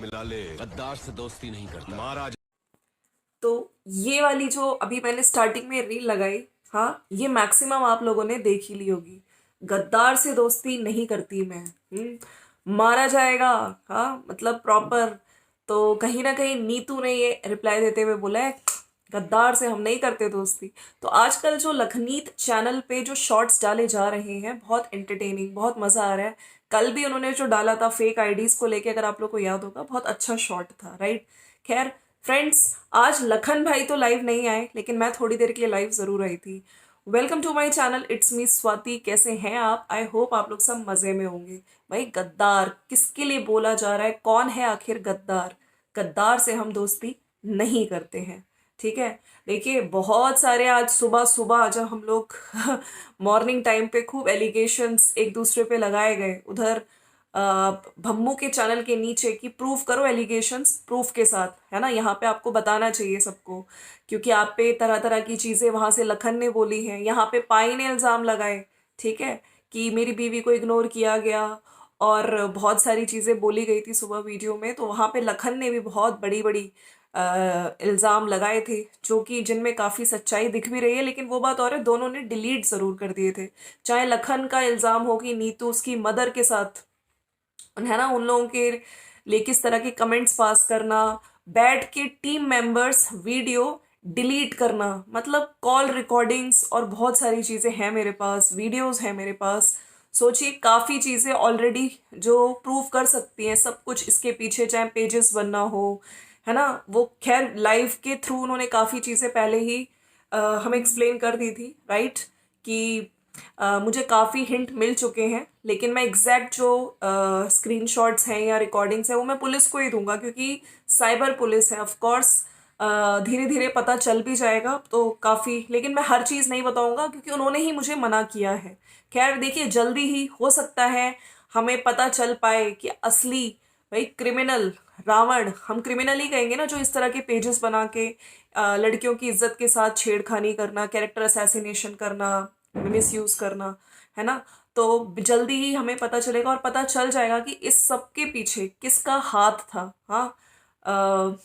मिला ले, गद्दार से दोस्ती नहीं करता महाराज। तो ये वाली जो अभी मैंने स्टार्टिंग में रील लगाई, हाँ, ये मैक्सिमम आप लोगों ने देख ही ली होगी। गद्दार से दोस्ती नहीं करती मैं, मारा जाएगा। हाँ, मतलब प्रॉपर। तो कहीं ना कहीं नीतू ने ये रिप्लाई देते हुए बोला है, गद्दार से हम नहीं करते दोस्ती। तो आजकल जो लखनीत चैनल पे जो शॉर्ट्स डाले जा रहे हैं, बहुत एंटरटेनिंग, बहुत मजा आ रहा है। कल भी उन्होंने जो डाला था फेक आईडीज को लेके, अगर आप लोग को याद होगा, बहुत अच्छा शॉट था, राइट। खैर फ्रेंड्स, आज लखन भाई तो लाइव नहीं आए, लेकिन मैं थोड़ी देर के लिए लाइव जरूर आई थी। Welcome to my channel, it's me Swati. कैसे हैं आप? आई होप आप लोग सब मजे में होंगे। भाई, गद्दार किसके लिए बोला जा रहा है? कौन है आखिर गद्दार? गद्दार से हम दोस्ती नहीं करते हैं, ठीक है। देखिए, बहुत सारे आज सुबह सुबह जब हम लोग मॉर्निंग टाइम पे खूब एलिगेशंस एक दूसरे पे लगाए गए, उधर भम्मू के चैनल के नीचे कि प्रूफ करो एलिगेशंस प्रूफ के साथ, है ना। यहाँ पे आपको बताना चाहिए सबको, क्योंकि आप पे तरह तरह की चीजें वहां से लखन ने बोली हैं। यहाँ पे पाई ने इल्जाम लगाए, ठीक है, कि मेरी बीवी को इग्नोर किया गया और बहुत सारी चीजें बोली गई थी सुबह वीडियो में। तो वहां पे लखन ने भी बहुत बड़ी बड़ी इल्जाम लगाए थे, जो कि जिनमें काफी सच्चाई दिख भी रही है। लेकिन वो बात और है, दोनों ने डिलीट जरूर कर दिए थे। चाहे लखन का इल्जाम हो कि नीतू उसकी मदर के साथ, है ना, उन लोगों के लिए किस तरह के कमेंट्स पास करना, बैठ के टीम मेंबर्स वीडियो डिलीट करना, मतलब कॉल रिकॉर्डिंग्स और बहुत सारी चीजें हैं मेरे पास, वीडियोस हैं मेरे पास। सोचिए, काफी चीजें ऑलरेडी जो प्रूव कर सकती हैं सब कुछ इसके पीछे, चाहे पेजेस बनना हो, है ना। वो खैर लाइव के थ्रू उन्होंने काफी चीजें पहले ही हमें एक्सप्लेन कर दी थी, राइट, कि मुझे काफ़ी हिंट मिल चुके हैं। लेकिन मैं एग्जैक्ट जो स्क्रीनशॉट्स हैं या रिकॉर्डिंग्स हैं वो मैं पुलिस को ही दूंगा, क्योंकि साइबर पुलिस है ऑफ कोर्स। धीरे धीरे पता चल भी जाएगा तो काफ़ी, लेकिन मैं हर चीज़ नहीं बताऊंगा क्योंकि उन्होंने ही मुझे मना किया है। खैर देखिए, जल्दी ही हो सकता है हमें पता चल पाए कि असली भाई क्रिमिनल रावण, हम क्रिमिनल ही कहेंगे ना, जो इस तरह के पेजेस बना के लड़कियों की इज्जत के साथ छेड़खानी करना, कैरेक्टर असैसिनेशन करना, मिस यूज करना, है ना। तो जल्दी ही हमें पता चलेगा और पता चल जाएगा कि इस सब के पीछे किसका हाथ था। हाँ, अ,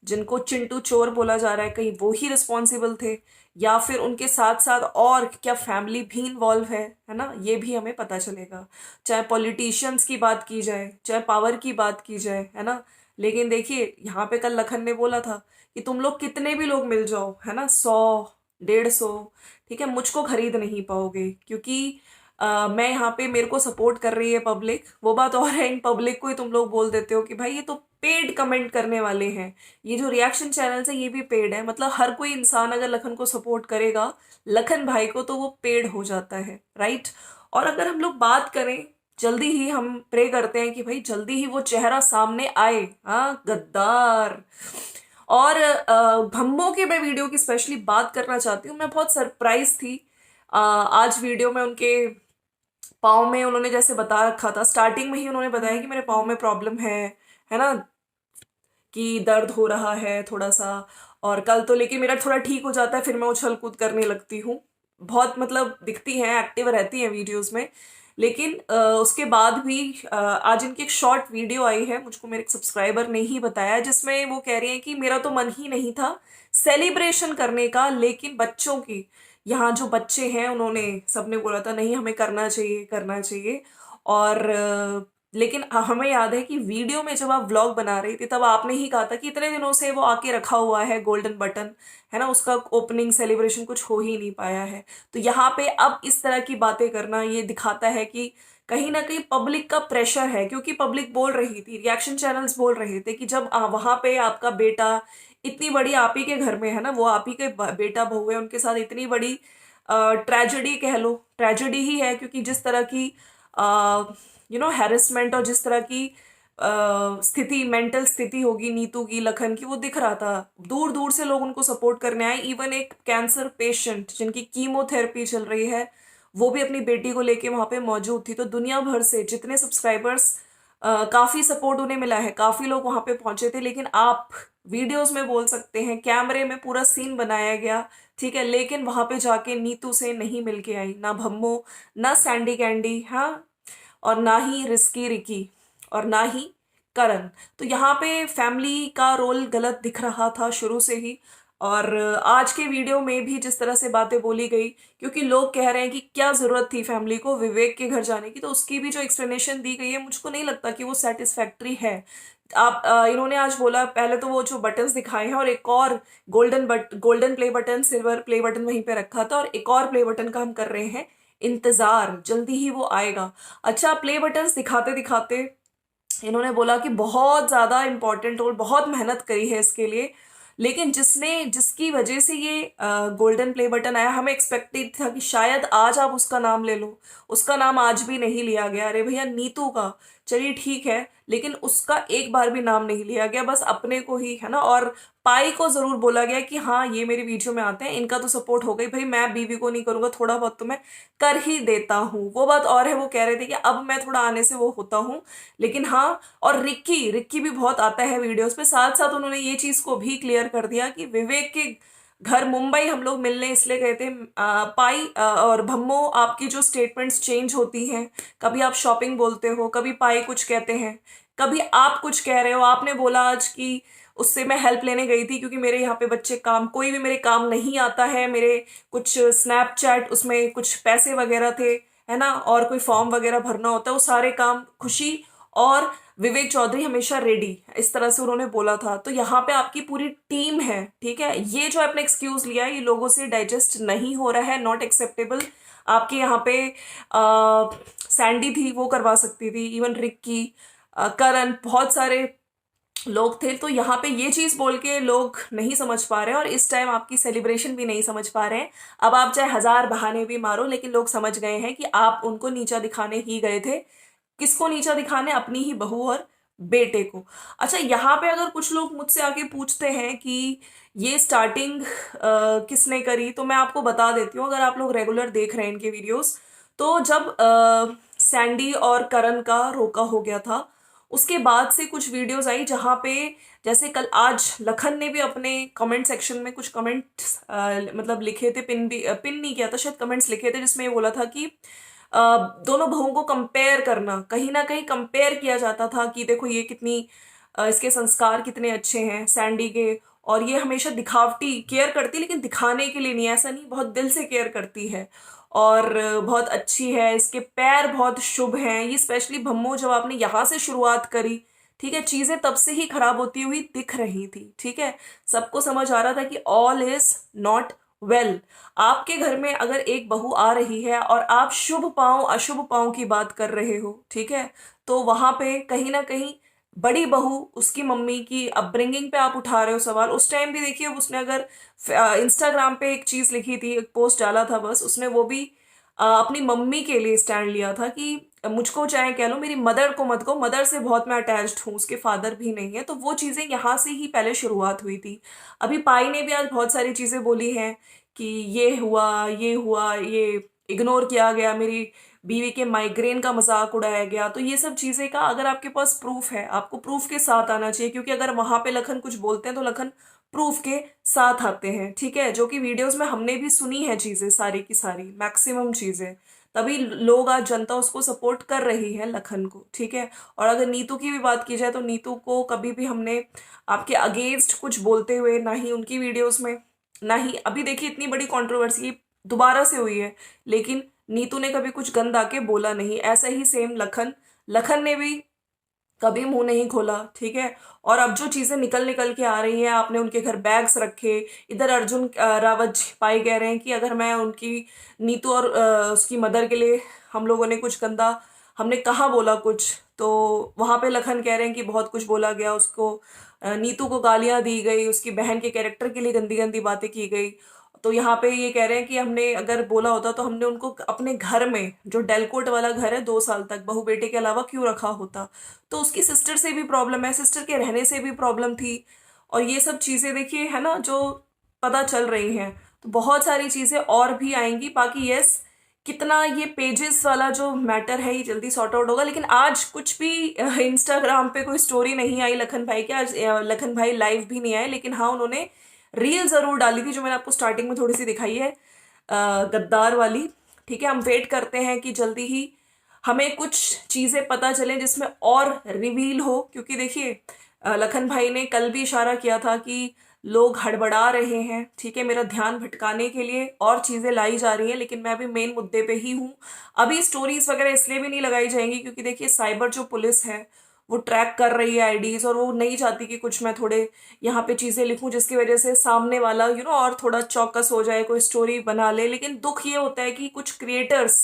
जिनको चिंटू चोर बोला जा रहा है, कहीं वो ही रिस्पॉन्सिबल थे, या फिर उनके साथ साथ और क्या फैमिली भी इन्वॉल्व है ना, ये भी हमें पता चलेगा। चाहे पॉलिटिशियंस की बात की जाए, चाहे पावर की बात की जाए, है ना। लेकिन देखिए, यहाँ पे कल लखन ने बोला था कि तुम लोग कितने भी लोग मिल जाओ, है ना, 100 150, ठीक है, मुझको खरीद नहीं पाओगे, क्योंकि मैं यहाँ पे, मेरे को सपोर्ट कर रही है पब्लिक। वो बात और है, इन पब्लिक को ही तुम लोग बोल देते हो कि भाई ये तो पेड कमेंट करने वाले हैं। ये जो रिएक्शन चैनल्स है ये भी पेड है, मतलब हर कोई इंसान अगर लखन को सपोर्ट करेगा, लखन भाई को, तो वो पेड हो जाता है, राइट। और अगर हम लोग बात करें, जल्दी ही हम प्रे करते हैं कि भाई जल्दी ही वो चेहरा सामने आए, हाँ, गद्दार। और भम्बो के मैं वीडियो की स्पेशली बात करना चाहती हूँ। मैं बहुत सरप्राइज थी आज वीडियो में उनके पाँव में, उन्होंने जैसे बता रखा था स्टार्टिंग में ही, उन्होंने बताया कि मेरे पाँव में प्रॉब्लम है ना, कि दर्द हो रहा है थोड़ा सा। और कल तो लेकिन मेरा थोड़ा ठीक हो जाता है, फिर मैं उछल कूद करने लगती हूँ। बहुत मतलब दिखती हैं, एक्टिव रहती हैं वीडियोस में। लेकिन उसके बाद भी आज इनकी एक शॉर्ट वीडियो आई है, मुझको मेरे एक सब्सक्राइबर ने ही बताया, जिसमें वो कह रही हैं कि मेरा तो मन ही नहीं था सेलिब्रेशन करने का, लेकिन बच्चों की, यहाँ जो बच्चे हैं उन्होंने सबने बोला था नहीं हमें करना चाहिए, करना चाहिए। और लेकिन हमें याद है कि वीडियो में जब आप व्लॉग बना रही थी तब आपने ही कहा था कि इतने दिनों से वो आके रखा हुआ है गोल्डन बटन, है ना, उसका ओपनिंग सेलिब्रेशन कुछ हो ही नहीं पाया है। तो यहाँ पे अब इस तरह की बातें करना ये दिखाता है कि कहीं ना कहीं पब्लिक का प्रेशर है, क्योंकि पब्लिक बोल रही थी, रिएक्शन चैनल्स बोल रहे थे कि जब वहां पे आपका बेटा इतनी बड़ी, आप ही के घर में, है ना, वो आप ही के बेटा बहू है, उनके साथ इतनी बड़ी ट्रेजेडी, कह लो ट्रेजेडी ही है, क्योंकि जिस तरह की हैरेसमेंट और जिस तरह की स्थिति, मेंटल स्थिति होगी नीतू की, लखन की, वो दिख रहा था। दूर दूर से लोग उनको सपोर्ट करने आए। इवन एक कैंसर पेशेंट जिनकी कीमोथेरेपी चल रही है, वो भी अपनी बेटी को लेके वहां पे मौजूद थी। तो दुनिया भर से जितने सब्सक्राइबर्स, काफी सपोर्ट उन्हें मिला है, काफी लोग वहां पे पहुंचे थे। लेकिन आप वीडियोस में बोल सकते हैं, कैमरे में पूरा सीन बनाया गया, ठीक है, लेकिन वहां पे जाके नीतू से नहीं मिलके आई, ना भम्मो, ना सैंडी कैंडी, हाँ, और ना ही रिस्की रिकी, और ना ही करण। तो यहाँ पे फैमिली का रोल गलत दिख रहा था शुरू से ही। और आज के वीडियो में भी जिस तरह से बातें बोली गई, क्योंकि लोग कह रहे हैं कि क्या जरूरत थी फैमिली को विवेक के घर जाने की, तो उसकी भी जो एक्सप्लेनेशन दी गई है मुझको नहीं लगता कि वो सेटिस्फैक्ट्री है। आप इन्होंने आज बोला, पहले तो वो जो बटन्स दिखाए हैं और एक और golden play button, silver play button वहीं पे रखा था, और एक और प्ले बटन का हम कर रहे हैं इंतजार, जल्दी ही वो आएगा। अच्छा, प्ले बटन्स दिखाते दिखाते इन्होंने बोला कि बहुत ज्यादा इंपॉर्टेंट रोल, बहुत मेहनत करी है इसके लिए, लेकिन जिसकी वजह से ये गोल्डन प्ले बटन आया, हमें एक्सपेक्टेड था कि शायद आज आप उसका नाम ले लो। उसका नाम आज भी नहीं लिया गया। अरे भैया, नीतू का चलिए ठीक है, लेकिन उसका एक बार भी नाम नहीं लिया गया, बस अपने को ही, है ना। और पाई को जरूर बोला गया कि हाँ ये मेरी वीडियो में आते हैं, इनका तो सपोर्ट हो गई, भाई मैं बीवी को नहीं करूंगा, थोड़ा बहुत तो मैं कर ही देता हूँ। वो बात और है, वो कह रहे थे कि अब मैं थोड़ा आने से वो होता हूँ, लेकिन हाँ। और रिक्की रिक्की भी बहुत आता है वीडियोस पे। साथ साथ उन्होंने ये चीज को भी क्लियर कर दिया कि विवेक के घर मुंबई हम लोग मिलने इसलिए गए थे। पाई और भम्मो, आपकी जो स्टेटमेंट्स चेंज होती हैं, कभी आप शॉपिंग बोलते हो, कभी पाई कुछ कहते हैं, कभी आप कुछ कह रहे हो। आपने बोला आज कि उससे मैं हेल्प लेने गई थी क्योंकि मेरे यहाँ पे बच्चे काम, कोई भी मेरे काम नहीं आता है, मेरे कुछ स्नैपचैट उसमें कुछ पैसे वगैरह थे, है ना, और कोई फॉर्म वगैरह भरना होता है, वो सारे काम खुशी और विवेक चौधरी हमेशा रेडी, इस तरह से उन्होंने बोला था। तो यहाँ पे आपकी पूरी टीम है, ठीक है। ये जो आपने एक्सक्यूज लिया है, ये लोगों से डाइजेस्ट नहीं हो रहा है, नॉट एक्सेप्टेबल। आपके यहाँ पे सैंडी थी, वो करवा सकती थी, इवन रिक्की, करण, बहुत सारे लोग थे। तो यहाँ पे ये चीज बोल के लोग नहीं समझ पा रहे हैं, और इस टाइम आपकी सेलिब्रेशन भी नहीं समझ पा रहे हैं। अब आप चाहे हजार बहाने भी मारो, लेकिन लोग समझ गए हैं कि आप उनको नीचा दिखाने ही गए थे। किसको नीचा दिखाने? अपनी ही बहू और बेटे को। अच्छा, यहाँ पे अगर कुछ लोग मुझसे आके पूछते हैं कि ये स्टार्टिंग किसने करी, तो मैं आपको बता देती हूँ, अगर आप लोग रेगुलर देख रहे हैं इनके वीडियोस, तो जब सैंडी और करण का रोका हो गया था, उसके बाद से कुछ वीडियोस आई जहाँ पे, जैसे कल आज लखन ने भी अपने कमेंट सेक्शन में कुछ कमेंट मतलब लिखे थे, पिन नहीं किया था, शायद कमेंट्स लिखे थे, जिसमें ये बोला था कि दोनों बहुओं को कंपेयर करना, कहीं ना कहीं कंपेयर किया जाता था कि देखो ये कितनी इसके संस्कार कितने अच्छे हैं सैंडी के, और ये हमेशा दिखावटी केयर करती, लेकिन दिखाने के लिए नहीं, ऐसा नहीं, बहुत दिल से केयर करती है और बहुत अच्छी है, इसके पैर बहुत शुभ हैं। ये स्पेशली भम्मो, जब आपने यहाँ से शुरुआत करी, ठीक है, चीजें तब से ही खराब होती हुई दिख रही थी, ठीक है। सबको समझ आ रहा था कि ऑल इज नॉट वेल। आपके घर में अगर एक बहू आ रही है और आप शुभ पांव अशुभ पांव की बात कर रहे हो, ठीक है, तो वहां पे कहीं ना कहीं बड़ी बहू, उसकी मम्मी की अपब्रिंगिंग पे आप उठा रहे हो सवाल। उस टाइम भी देखिए, उसने अगर इंस्टाग्राम पे एक चीज लिखी थी, एक पोस्ट डाला था, बस उसने वो भी अपनी मम्मी के लिए स्टैंड लिया था कि मुझको चाहे कह लो, मेरी मदर को मत कहो, मदर से बहुत मैं अटैच्ड हूँ, उसके फादर भी नहीं है। तो वो चीजें यहाँ से ही पहले शुरुआत हुई थी। अभी पाई ने भी आज बहुत सारी चीजें बोली हैं कि ये हुआ, ये इग्नोर किया गया, मेरी बीवी के माइग्रेन का मजाक उड़ाया गया। तो ये सब चीजें का अगर आपके पास प्रूफ है, आपको प्रूफ के साथ आना चाहिए, क्योंकि अगर वहां पे लखन कुछ बोलते हैं तो लखन प्रूफ के साथ आते हैं, ठीक है, जो कि वीडियोस में हमने भी सुनी है चीजें, सारी की सारी मैक्सिमम चीजें। तभी लोग, आज जनता उसको सपोर्ट कर रही है लखन को, ठीक है। और अगर नीतू की भी बात की जाए, तो नीतू को कभी भी हमने आपके अगेंस्ट कुछ बोलते हुए, ना ही उनकी वीडियोस में, ना ही अभी देखिए इतनी बड़ी कंट्रोवर्सी दोबारा से हुई है, लेकिन नीतू ने कभी कुछ गंद आके बोला नहीं। ऐसा ही सेम लखन, लखन ने भी कभी मुंह नहीं खोला, ठीक है। और अब जो चीजें निकल निकल के आ रही हैं, आपने उनके घर बैग्स रखे, इधर अर्जुन रावत जी पाई कह रहे हैं कि अगर मैं उनकी नीतू और उसकी मदर के लिए हम लोगों ने कुछ गंदा, हमने कहाँ बोला कुछ, तो वहां पे लखन कह रहे हैं कि बहुत कुछ बोला गया उसको, नीतू को गालियां दी गई, उसकी बहन के कैरेक्टर के लिए गंदी गंदी बातें की गई। तो यहाँ पे ये कह रहे हैं कि हमने अगर बोला होता तो हमने उनको अपने घर में, जो डेलकोट वाला घर है, 2 साल तक बहू बेटे के अलावा क्यों रखा होता। तो उसकी सिस्टर से भी प्रॉब्लम है, सिस्टर के रहने से भी प्रॉब्लम थी, और ये सब चीजें देखिए, है ना, जो पता चल रही हैं। तो बहुत सारी चीजें और भी आएंगी। बाकी यस, कितना ये पेजेस वाला जो मैटर है ये जल्दी सॉर्ट आउट होगा। लेकिन आज कुछ भी इंस्टाग्राम पे कोई स्टोरी नहीं आई लखन भाई के। आज लखन भाई लाइव भी नहीं आए, लेकिन हाँ उन्होंने रील जरूर डाली थी, जो मैंने आपको स्टार्टिंग में थोड़ी सी दिखाई है, गद्दार वाली, ठीक है। हम वेट करते हैं कि जल्दी ही हमें कुछ चीज़ें पता चले जिसमें और रिवील हो, क्योंकि देखिए लखन भाई ने कल भी इशारा किया था कि लोग हड़बड़ा रहे हैं, ठीक है, मेरा ध्यान भटकाने के लिए और चीज़ें लाई जा रही हैं, लेकिन मैं भी मेन मुद्दे पे ही हूँ। अभी स्टोरीज वगैरह इसलिए भी नहीं लगाई जाएंगी क्योंकि देखिए साइबर जो पुलिस है वो ट्रैक कर रही है आईडीज, और वो नहीं चाहती कि कुछ मैं थोड़े यहाँ पे चीज़ें लिखूं जिसकी वजह से सामने वाला और थोड़ा चौकस हो जाए, कोई स्टोरी बना ले। लेकिन दुख ये होता है कि कुछ क्रिएटर्स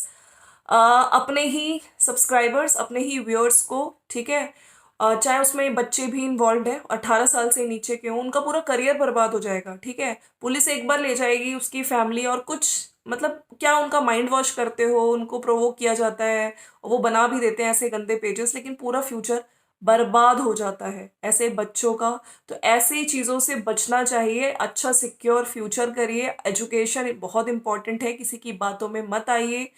अपने ही सब्सक्राइबर्स, अपने ही व्यूअर्स को, ठीक है, चाहे उसमें बच्चे भी इन्वॉल्व है, 18 साल से नीचे के हों, उनका पूरा करियर बर्बाद हो जाएगा, ठीक है। पुलिस एक बार ले जाएगी उसकी फैमिली, और कुछ मतलब क्या उनका माइंड वॉश करते हो, उनको प्रोवोक किया जाता है, और वो बना भी देते हैं ऐसे गंदे पेजेस, लेकिन पूरा फ्यूचर बर्बाद हो जाता है ऐसे बच्चों का। तो ऐसी चीज़ों से बचना चाहिए, अच्छा सिक्योर फ्यूचर करिए, एजुकेशन बहुत इंपॉर्टेंट है, किसी की बातों में मत आइए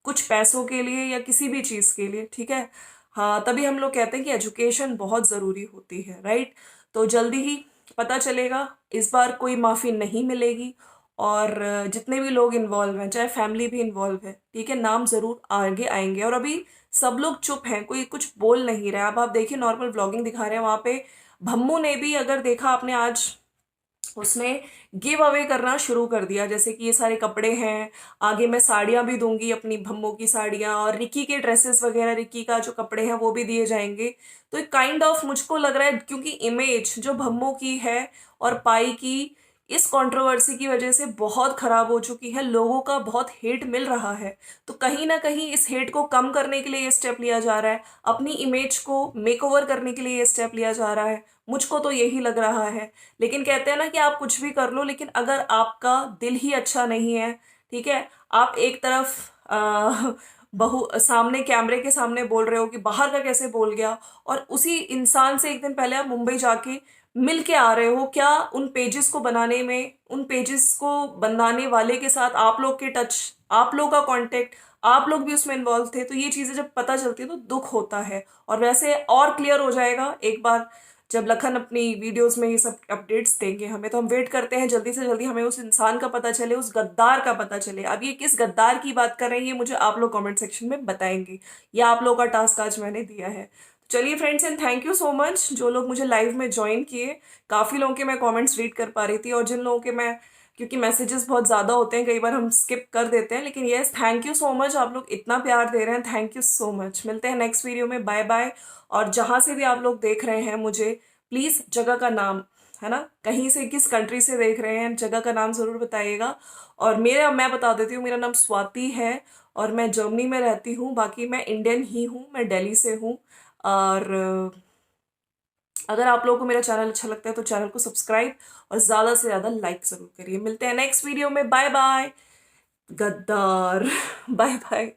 कुछ पैसों के लिए या किसी भी चीज़ के लिए, ठीक है। हाँ, तभी हम लोग कहते हैं कि एजुकेशन बहुत ज़रूरी होती है, राइट। तो जल्दी ही पता चलेगा, इस बार कोई माफ़ी नहीं मिलेगी, और जितने भी लोग इन्वॉल्व हैं, चाहे फैमिली भी इन्वॉल्व है, ठीक है, नाम ज़रूर आगे आएंगे। और अभी सब लोग चुप हैं, कोई कुछ बोल नहीं रहा है। अब आप देखिए नॉर्मल व्लॉगिंग दिखा रहे हैं, वहाँ पे भम्मू ने भी, अगर देखा आपने आज, उसने गिव अवे करना शुरू कर दिया, जैसे कि ये सारे कपड़े हैं, आगे मैं साड़ियां भी दूंगी, अपनी भम्मो की साड़ियां, और रिकी के ड्रेसेस वगैरह, रिकी का जो कपड़े हैं वो भी दिए जाएंगे। तो एक काइंड ऑफ मुझको लग रहा है, क्योंकि इमेज जो भम्मो की है और पाई की इस कंट्रोवर्सी की वजह से बहुत खराब हो चुकी है, लोगों का बहुत हेट मिल रहा है। तो कहीं ना कहीं इस हेट को कम करने के लिए ये स्टेप लिया जा रहा है, अपनी इमेज को मेकओवर करने के लिए ये स्टेप लिया जा रहा है, मुझको तो यही लग रहा है। लेकिन कहते हैं ना कि आप कुछ भी कर लो, लेकिन अगर आपका दिल ही अच्छा नहीं है, ठीक है, आप एक तरफ बहु सामने कैमरे के सामने बोल रहे हो कि बाहर का कैसे बोल गया, और उसी इंसान से एक दिन पहले आप मुंबई जाके मिल के आ रहे हो, क्या उन पेजेस को बनाने में, उन पेजेस को बनाने वाले के साथ आप लोग के टच, आप लोग का कांटेक्ट, आप लोग भी उसमें इन्वॉल्व थे? तो ये चीजें जब पता चलती है तो दुख होता है। और वैसे और क्लियर हो जाएगा एक बार जब लखन अपनी वीडियोस में ये सब अपडेट्स देंगे हमें, तो हम वेट करते हैं जल्दी से जल्दी हमें उस इंसान का पता चले, उस गद्दार का पता चले। अब ये किस गद्दार की बात कर रहे हैं ये मुझे आप लोग कमेंट सेक्शन में बताएंगे, ये आप लोगों का टास्क आज मैंने दिया है। चलिए friends, and thank you so much जो लोग मुझे लाइव में ज्वाइन किए। काफ़ी लोगों के मैं कमेंट्स रीड कर पा रही थी, और जिन लोगों के मैं, क्योंकि मैसेजेस बहुत ज़्यादा होते हैं कई बार हम स्किप कर देते हैं, लेकिन yes, thank you so much, आप लोग इतना प्यार दे रहे हैं, थैंक यू सो मच। मिलते हैं नेक्स्ट वीडियो में, बाय बाय। और जहाँ से भी आप लोग देख रहे हैं मुझे, प्लीज़ जगह का नाम, है ना, कहीं से किस कंट्री से देख रहे हैं, जगह का नाम ज़रूर बताइएगा। और मैं बता देती हूँ, मेरा नाम स्वाति है और मैं जर्मनी में रहती हूँ। बाकी मैं इंडियन ही हूँ, मैं दिल्ली से हूँ। और अगर आप लोगों को मेरा चैनल अच्छा लगता है तो चैनल को सब्सक्राइब और ज़्यादा से ज़्यादा लाइक ज़रूर करिए। मिलते हैं नेक्स्ट वीडियो में, बाय बाय गद्दार। Bye bye.